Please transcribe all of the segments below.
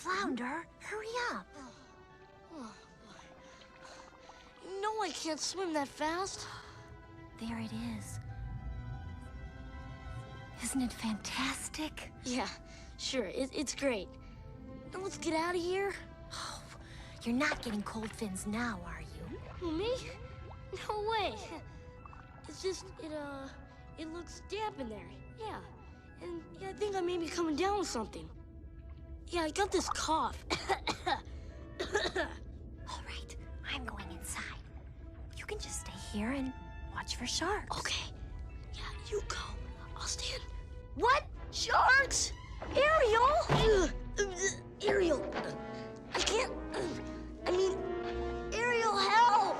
Flounder, hurry up. You know I can't swim that fast. There it is. Isn't it fantastic? Yeah, sure, it's great. Now let's get out of here. Oh, you're not getting cold fins now, are you? Who, me? No way. It's just, it looks damp in there. Yeah. And yeah, I think I may be coming down with something. Yeah, I got this cough. All right, I'm going inside. You can just stay here and watch for sharks. Okay. Yeah, you go. I'll stand. What? Sharks? Ariel? Ariel. I can't. I mean, Ariel, help!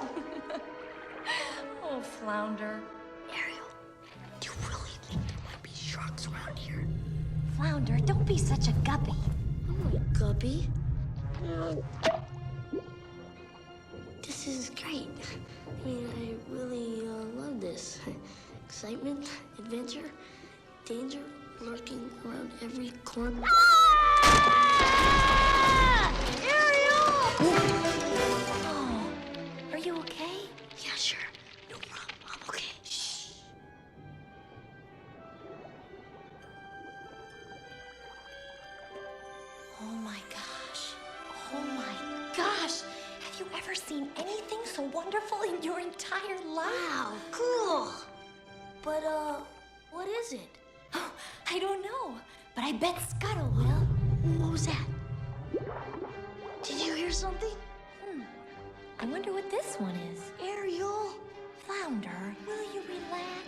Oh, Flounder. Ariel, do you really think there might be sharks around here? Flounder, don't be such a guppy. I'm a guppy. This is great. I mean, I really love this. Excitement, adventure, danger lurking around every corner. Ah! Ariel! Oh, are you okay? Yeah, sure. No problem. I'm okay. Shh. Oh my gosh. Oh my gosh. Have you ever seen anything so wonderful in your entire life? Wow, cool. But, what is it? Oh, I don't know, but I bet Scuttle will. What was that? Did you hear something? I wonder what this one is. Ariel? Flounder, will you relax?